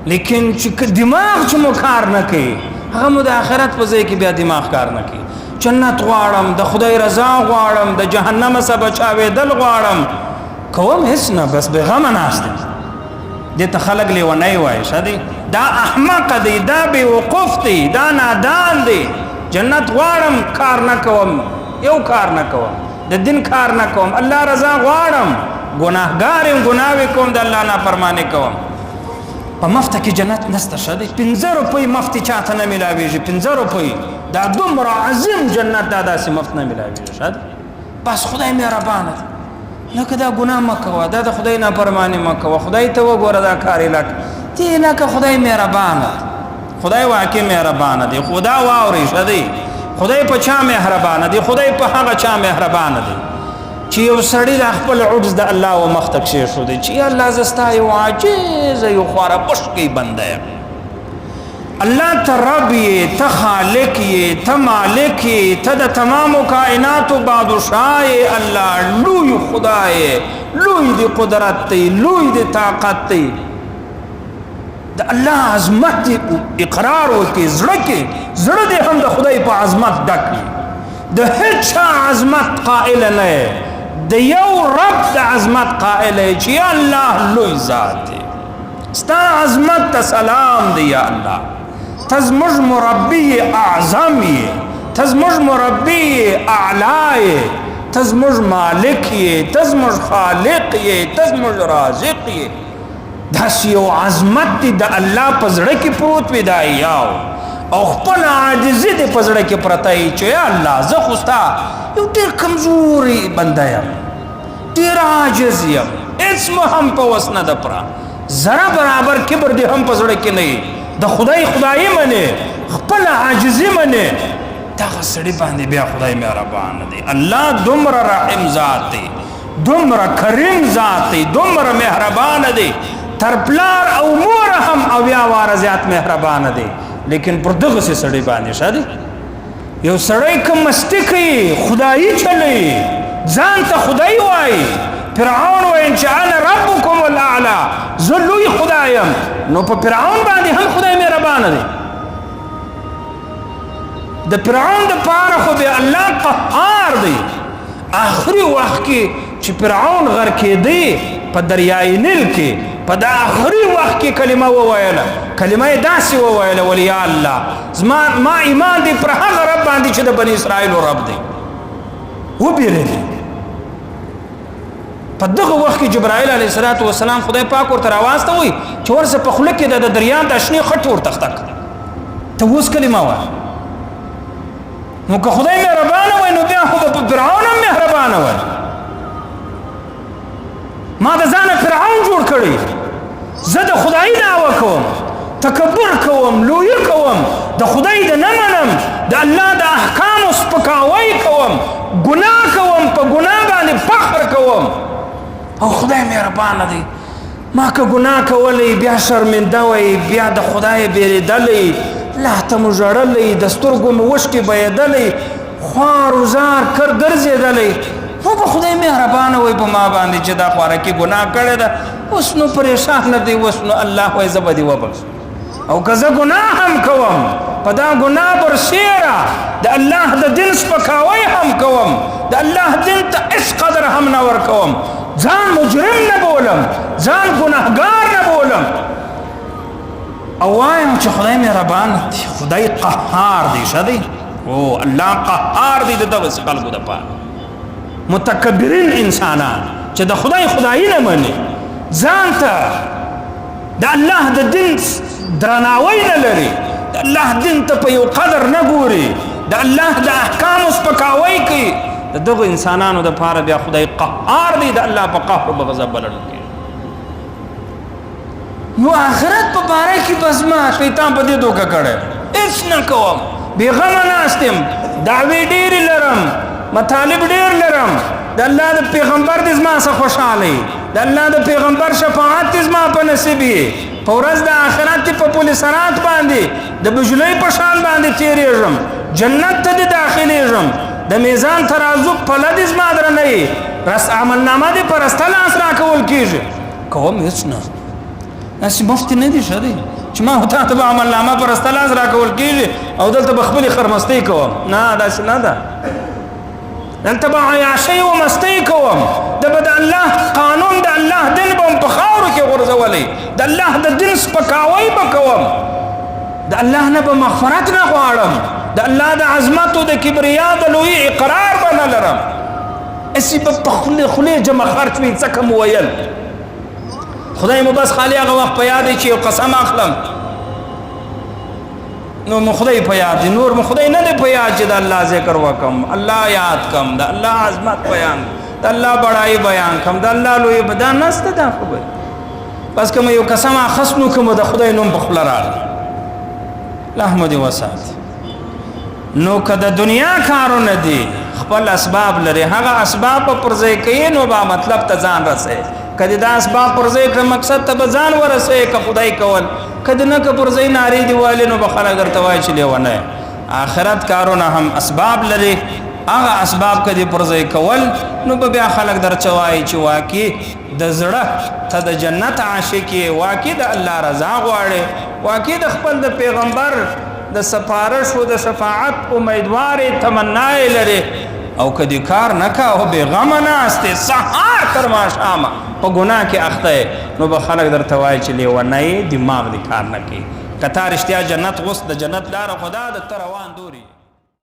لیکن چې دماغ چې مو کار نه کوي هغه مو د آخرت په ځای کې بیا دماغ کار نه کوي. جنت غواړم، د خدای رضا غواړم، د جهنم څخه بچاوېدل غواړم، کوم هیڅ نه، بس بېغمه ناست یم. دې ته خلک لیونی وایي ښه دی، دا احمق دی، دا بېوقوف دی، دا نادان دی. جنت غواړم کار نه کوم، یو کار نه کوم، د دین کار نه کوم، الله رضا غواړم، ګناهګار یم، ګناوې کوم، د الله نافرماني کوم. په مفته کې جنت نسته ښه دی. 5 روپۍ مفت چاته نه میلاویږي، 5 روپۍ دا دومره عظیم جنت دا داسې مفت نه میلاویږي ښه دی. بس خدای مهربانه دی. لکه دا ګناه مه کوه، دا د خدای نافرماني مه کوه، خدای ته وګوره دا کار یې لټ دې لکه خدای مهربانه دی. خدای واقع مهربانه دی. خدا واورئ ښه دی، خدای په چا مهربانه دی؟ خدای په هغه چا مهربانه دی چې یو سړی د خپل عجز د الله و مخ ته کښېښودی چې یا الله زه ستا یو عاجز یو خواره بشکی بنده یم. الله ته رب یې، ته خالق یې، ته مالک یې، ته د تمامو کائناتو بادشاه یې. الله لوی خدای یې، لوی د قدرت دی، لوی د طاقت دی. د الله عظمت اقرار وکړي زړه کې، زړه دې هم د خدای په عظمت ډک وي. د هیڅ چا عظمت قائل نه یې، د یو رب د عظمت قائل یې چې یا الله لوی ذات دی، ستا عظمت ته سلام دی. یا الله ته زموږ مربي اعظم یې، ته زموږ مربي اعلی یې، ته زموږ مالک یې، ته زموږ خالق یې، ته زموږ رازق یې. داسې یو عظمت دی د الله په زړه کې پروت وي، دا یاو او خپل عاجزي دې په زړه کې پرته وي چې یا الله زه خو ستا یو ډېر کمزوري بنده یم، ډېر عاجز یم، هېڅ مو هم په وس نه ده پوره، ذره برابر کبر دې هم په زړه کې نه وي. د خدای خدایي منې، خپل عاجزي منې، دغه سړي باندې بیا خدای مهربانه دی. الله دومره رحیم ذات دی، دومره کریم ذات دی، دومره مهربانه دی، تر پلار او مور هم اویا واره زیات مهربانه دی. لیکن پر دغسې سړی باندې ښه دی. یو سړی که مستی کوي، خدایي چلی، ځان ته خدای وایي، فرعون وایي چې انا ربکم الاعلی، زه لوی خدای یم، نو په فرعون باندې هم خدای مهربانه دی. د فرعون دپاره خو بیا الله قهار دی. آخري وخت کې چې فرعون غرق کېدی په دریای نیل کې، په د آخري وخت کې کلمه وویله، کلمه یې داسې وویله ولی یا الله ما ایمان دی پر هغه رب باندې چې د بني اسرائیلو رب دی. وبېرېدی. په دغه وخت کې جبرائیل علیه الصلاة والسلام خدای پاک ورته راواستوي چې ورسه په خوله کې د دریاب د شنې خټې ورته ښکته کړه، ته اوس کلمه وایه. نو که خدای مهربانه وای نو بیا خو به په فرعون هم مهربانه وای. ما د ځانه فرعون جوړ کړی، زه د خدای دعوه کوم، تکبر کوم، لویي کوم، د خدای د نه منم، د الله د احکامو سپکاوی کوم، ګناه کوم، په ګناه باندې فخر کوم، او خدای مهربانه دی. ما که ګناه کولی بیا شرمنده وی، بیا د خدای بیریدلی، الله ته مو ژړلی، د سترګو مې اوښکې بهېدلی، خوار وزار کر ګرځېدلی، نو به خدای مهربانه وی په ما باندې چې دا خوارکي ګناه کړې ده، اوس نو پریشانه دی، اوس نو الله وایي زه به دې وبخښم. او که زه ګناه هم کوم، په دا ګناه برسېره د الله د دین سپکاوی هم کوم، د الله دین ته هېڅ قدر هم نه ورکوم، ځان مجرم نه بولم، ځان ګناهګار نه بولم، او وایم چې خدای مهربان دی، خدای قهار دی. ښه دی؟ او الله قهار دی د دغسې خلکو دپاره. متکبرین انسانان چې د خدای خدایي نه مني، ځان ته د الله د دین درناوی نه لري، د الله دین ته په یو قدر نه ګوري، د الله د احکامو سپکاوی کوي، د دغو انسانانو دپاره بیا خدای قهار دی، د الله په قهر او په غضب بلل کوي. نو آخرت په باره کې بس ما شیطان په دې دوکه کړی، هېڅ نه کوم، بېغمه ناست یم، دعوې ډېرې لرم، مطالب ډېر لرم، د الله د پیغمبر دې زما څخه خوشحاله یي، د الله د پیغمبر شفاعت دې زما په نصیب یي، په ورځ د آخرت دې په پل صراط باندې د بجلۍ په شان باندې تېرېږم، جنت ته دې داخلېږم، د میزان ترازو پله دې زما درنه یي، عملنامه دې په رسته لاس راکول کېږي. کوم هېڅ نه، اسی مفتی نه دي شدي چې ما هوته ته عمل نامه پر استلاز را کول کیږي او دلته بخبلي خرمستي کوم نه دا څه نه ده دلته به عیاشۍ او مستۍ کوم د به د الله قانون د الله دین به په خاورو کې غورځولی د الله د دین سپکاوی به کوم د الله نه به مغفرت نه غواړم د الله د عظمت او د کبریا د لوی اقرار به نه لرم اسی به په خولې جمع خرچ وي څه کم ویل خدای مو بس خالی هغه وخت په یاد چې یو قسم اخلم نو مو خدای په یاد نور مو خدای نه دی په یاد چې د الله ذکر وکم الله یاد کم د الله عظمت بیان د الله بڑائی بیان کم د الله لوی بدن نسته دا خبر بس کوم یو قسم اخصنو کوم د خدای نوم په خپل راغلی لحمد وسات نو کده دنیا کارونه دي خپل اسباب لري هغه اسباب پر ځای کوي نو با مطلب ته ځان رسي کدی دا اسباب پر ځای کړ مقصد ته ځان ورسي ک خدای کول کدی نه ک پر ځای ناری دیواله نو بخره درته وای چې لیونه آخرت کارونه هم اسباب لري هغه اسباب کدی پر ځای کول نو به بیا خلک درچوای چې واکي د زړه ته د جنت عاشقي واکي د الله رضا غواړي واکي د خپل د پیغمبر د سفارش او د شفاعت امیدوار تمنای لري او کدی کار نکا او به غم نه استه سحار تر ما شام په ګناه کې اخته نو به خلک درته وای چې لیونی دماغ دې کار نه کوي کته رښتیا جنت غوس د جنت لار خدا د تروان دوري